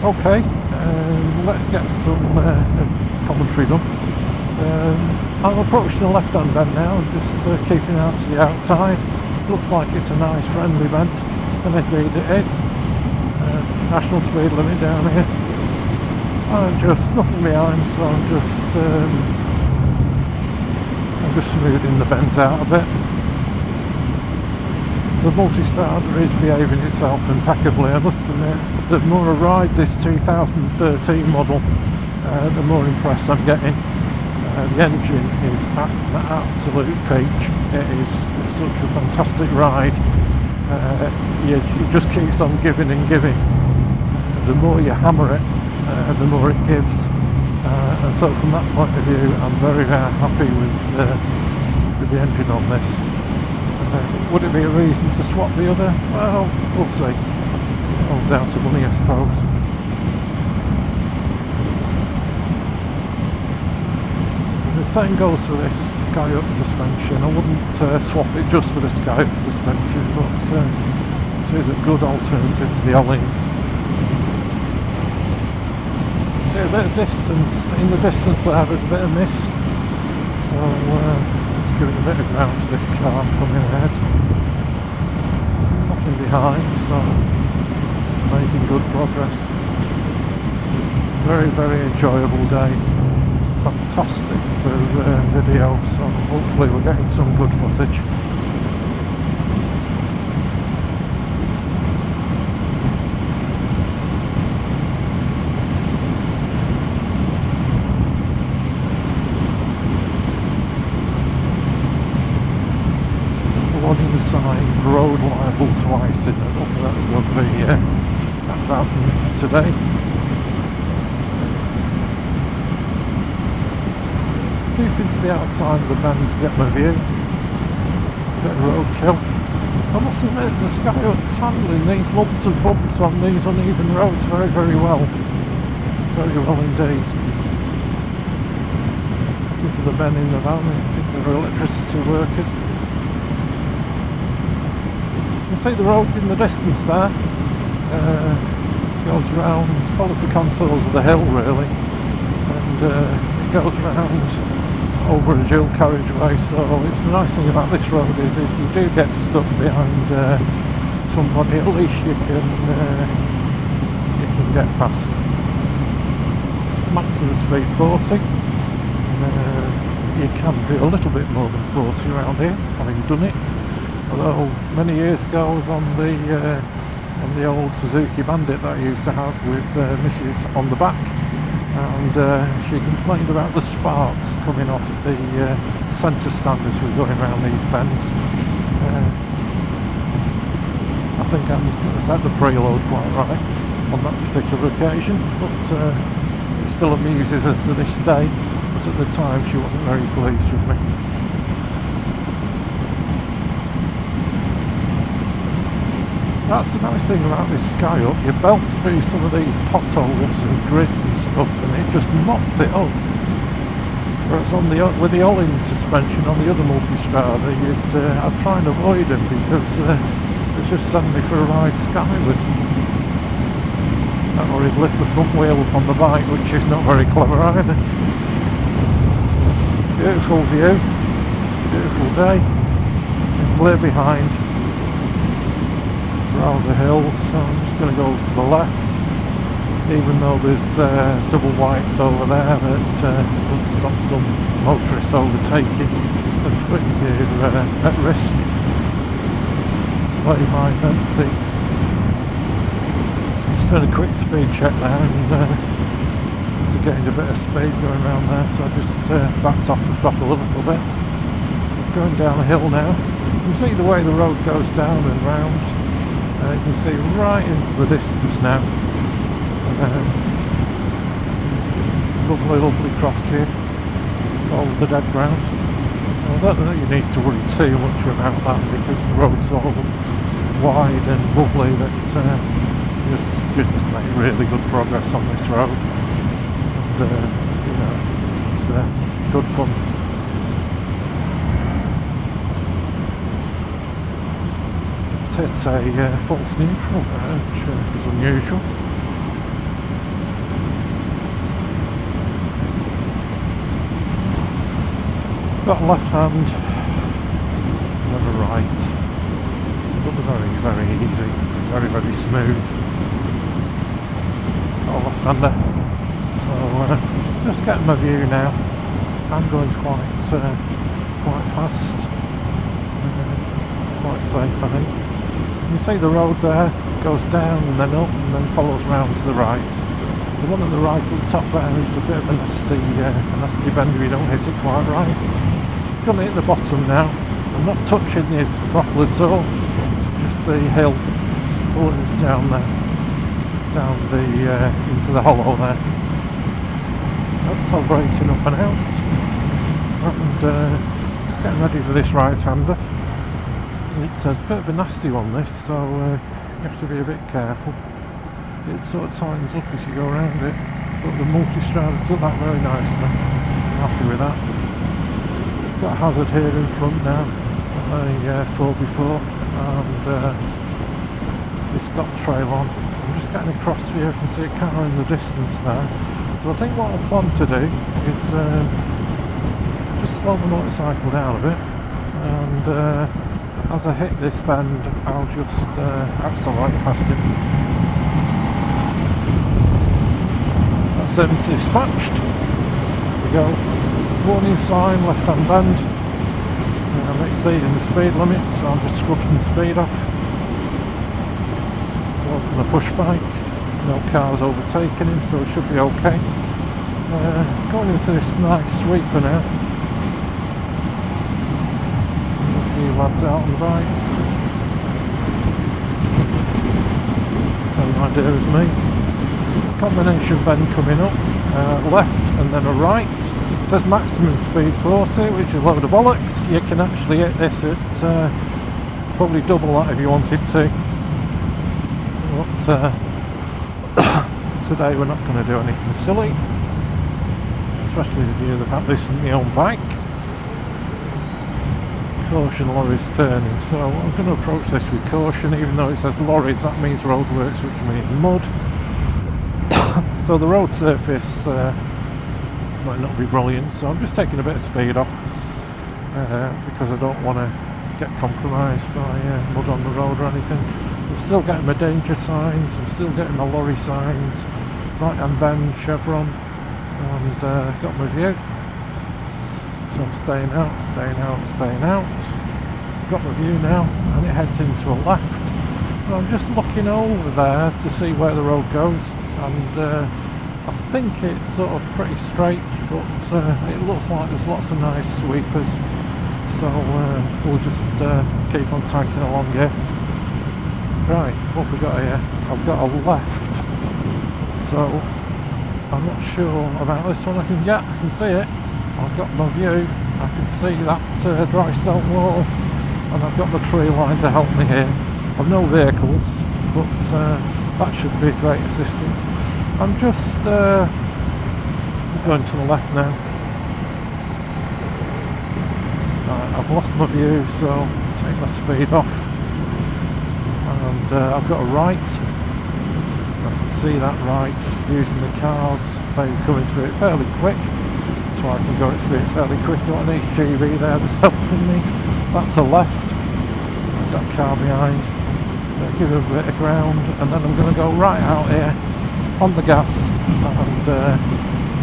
Okay, let's get some commentary done. I'm approaching the left-hand bend now, just keeping out to the outside. Looks like it's a nice friendly bend, and indeed it is. National speed limit down here. I'm just nothing behind, so I'm just smoothing the bends out a bit. The multi-starter is behaving itself impeccably. I must admit, the more I ride this 2013 model, the more impressed I'm getting. The engine is at an absolute peach. It's such a fantastic ride. It just keeps on giving and giving. The more you hammer it, the more it gives. And so from that point of view, I'm very, very happy with the engine on this. Would it be a reason to swap the other? Well, we'll see. All down to money, I suppose. The same goes for this Skyhook suspension. I wouldn't swap it just for the Skyhook suspension, but it is a good alternative to the Ollins. See a bit of distance. In the distance there's a bit of mist, so just giving a bit of ground to this car coming ahead. Nothing behind, so it's making good progress. Very, very enjoyable day. Fantastic for video, so hopefully we're getting some good footage. Warning sign, road liable to icing. I don't think that's going to be happening today. Keeping to the outside of the bend to get my view. Bit of roadkill. I must admit, the Skyhook's handling these lumps and bumps on these uneven roads very, very well. Very well indeed. Looking for the men in the van. I think they're electricity workers. You can see the road in the distance there. Goes round, follows the contours of the hill really, and it goes round over a dual carriageway. So it's the nice thing about this road is if you do get stuck behind somebody, at least you can get past. Maximum speed 40. You can do a little bit more than 40 around here, having done it. Although many years ago I was on the old Suzuki Bandit that I used to have with Mrs. on the back, and she complained about the sparks coming off the centre stand as we were going around these bends. I think I must have set the preload quite right on that particular occasion, but it still amuses us to this day, but at the time she wasn't very pleased with me. That's the nice thing about this Skyhook. You belt through some of these potholes and grids and stuff, and it just mops it up. Whereas with the Ollins suspension on the other multistrada, I'd try and avoid them because they just send me for a ride skyward. Or he'd lift the front wheel up on the bike, which is not very clever either. Beautiful view, beautiful day, and clear behind. Rather hill, so I'm just going to go to the left, even though there's double whites over there that would stop some motorists overtaking and putting you at risk. Layby's empty. Just done a quick speed check there and just gained a bit of speed going around there, so I just backed off the throttle a little bit. Going down a hill now. You can see the way the road goes down and round. You can see right into the distance now. Lovely, lovely cross here over the dead ground. I don't think you need to worry too much about that because the road's all wide and lovely that you just make really good progress on this road. And it's good fun. It's a false neutral, which is unusual. Got a left hand, never right, but they're very, very easy, very, very smooth. Got a left hander, so just getting my view now. I'm going quite fast, quite safe I think. You see the road there goes down and then up and then follows round to the right. The one on the right at the top there is a bit of a nasty bend if you don't hit it quite right. Gonna hit the bottom now. I'm not touching the throttle at all. It's just the hill pulling us down there, down into the hollow there. Accelerating up and out, and just getting ready for this right-hander. It's a bit of a nasty one this, so you have to be a bit careful. It sort of tightens up as you go around it, but the multi-strider took that very nicely. I'm happy with that. Got a hazard here in front now, I thought before, and it's got trail on. I'm just getting across here, I can see a car in the distance there. So I think what I plan to do is just slow the motorcycle down a bit, and as I hit this bend I'll just accelerate past it. That's empty, dispatched. There we go. Warning sign, left hand bend. I'm exceeding the speed limit, so I'll just scrub some speed off. Walk on a push bike. No cars overtaking him, so it should be okay. Going into this nice sweeper now. A few lads out on the bikes. Same idea as me. Combination bend coming up. Left and then a right. It says maximum speed 40, which is a load of bollocks. You can actually hit this at probably double that if you wanted to. But today we're not going to do anything silly, especially in view of the fact this isn't my own bike. Caution, lorries turning, so I'm going to approach this with caution. Even though it says lorries, that means roadworks, which means mud. So the road surface might not be brilliant, so I'm just taking a bit of speed off because I don't want to get compromised by mud on the road or anything. I'm still getting my danger signs, I'm still getting my lorry signs, right hand bend, chevron, and got my view. So I'm staying out, staying out, staying out. Got my view now, and it heads into a left. And I'm just looking over there to see where the road goes, and I think it's sort of pretty straight, but it looks like there's lots of nice sweepers. So we'll just keep on tanking along here. Right, what have we got here? I've got a left, so I'm not sure about this one. I can see it. I've got my view. I can see that dry stone wall, and I've got the tree line to help me here. I've no vehicles, but that should be a great assistance. I'm just going to the left now. Right, I've lost my view, so take my speed off. And I've got a right. I can see that right using the cars. They're coming through it fairly quick, so I can go through it fairly quick. Got an HGV there that's helping me. That's a left. I've got a car behind. Give it a bit of ground, and then I'm going to go right out here on the gas and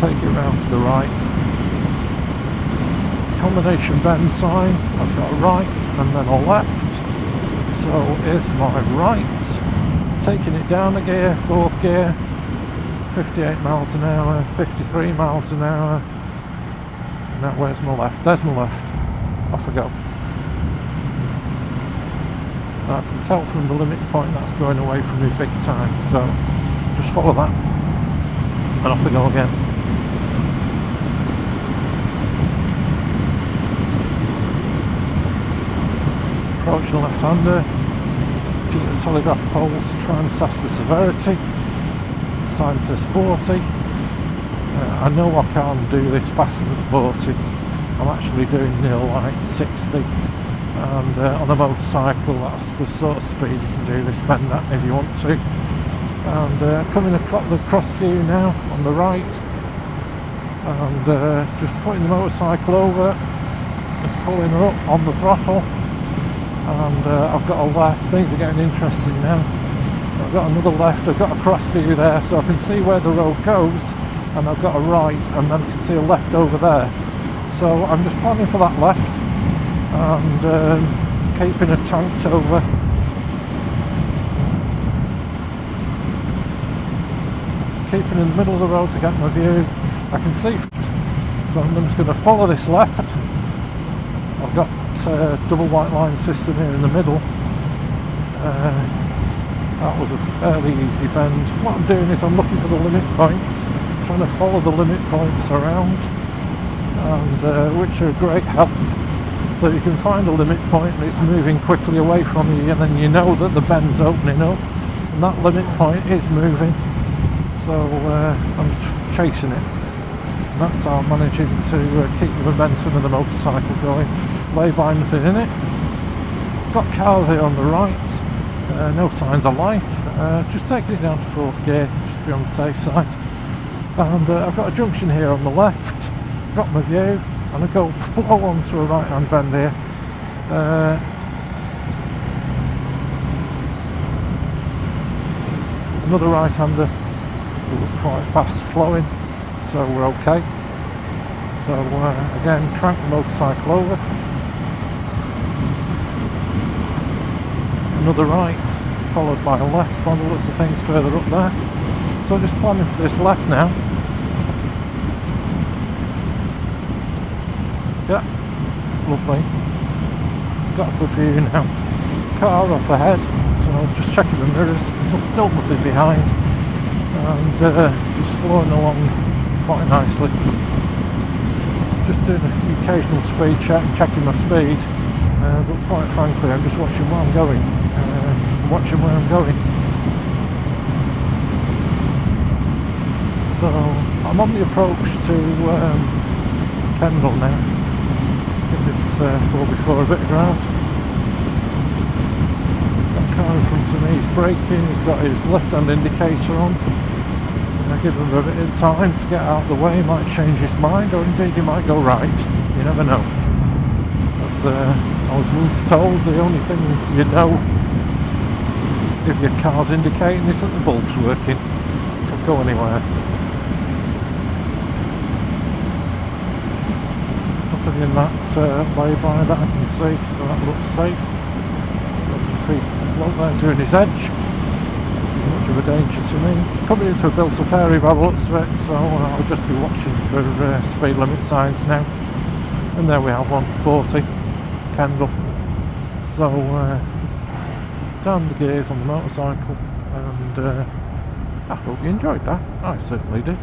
take it round to the right. Combination bend sign. I've got a right and then a left. So here's my right, taking it down a gear, 4th gear, 58 miles an hour, 53 miles an hour. Now where's my left? There's my left. Off I go. I can tell from the limit point that's going away from me big time, so just follow that and off we go again. Approach the left-hander, keep the telegraph poles, try and assess the severity. Sign says 40. I know I can't do this faster than 40. I'm actually doing near like 60. And on a motorcycle, that's the sort of speed you can do this bend at if you want to. And coming across the cross view now on the right, and just putting the motorcycle over, Just pulling her up on the throttle, and I've got a left. Things are getting interesting now. I've got another left. I've got a cross view there, so I can see where the road goes, and I've got a right, and then I can see a left over there. So I'm just planning for that left, and keeping her tanked over. Keeping in the middle of the road to get my view. I can see, so I'm just going to follow this left. I've got a double white line system here in the middle. That was a fairly easy bend. What I'm doing is I'm looking for the limit points, trying to follow the limit points around, and which are a great help. So you can find a limit point and it's moving quickly away from you, and then you know that the bend's opening up, and that limit point is moving. So I'm chasing it. And that's how I'm managing to keep the momentum of the motorcycle going. Lay by nothing in it. Got cars here on the right. No signs of life. Just taking it down to 4th gear, just to be on the safe side. And I've got a junction here on the left. Got my view, and I go flow onto a right hand bend here. Another right hander. It was quite fast flowing, so we're okay. So again, crank the motorcycle over. Another right, followed by a left by the looks of things further up there. So just planning for this left now. Yeah, lovely. Got a good view now. Car up ahead, so just checking the mirrors. Still nothing behind. And just flowing along quite nicely. Just doing the occasional speed check, checking my speed, but quite frankly I'm just watching where I'm going. So I'm on the approach to Kendal now. Give this 4x4 a bit of ground. Got a car in front of me, he's braking, he's got his left hand indicator on. I give him a bit of time to get out of the way. He might change his mind, or indeed he might go right. You never know. As I was once told, the only thing you know if your car's indicating is that the bulb's working. It could go anywhere. Nothing in that lay-by that I can see, so that looks safe. Got some people out there doing his edge. Much of a danger to me. Coming into a built-up area by the looks of it, so I'll just be watching for speed limit signs now. And there we have 140 Kendal. So down the gears on the motorcycle, and I hope you enjoyed that. I certainly did.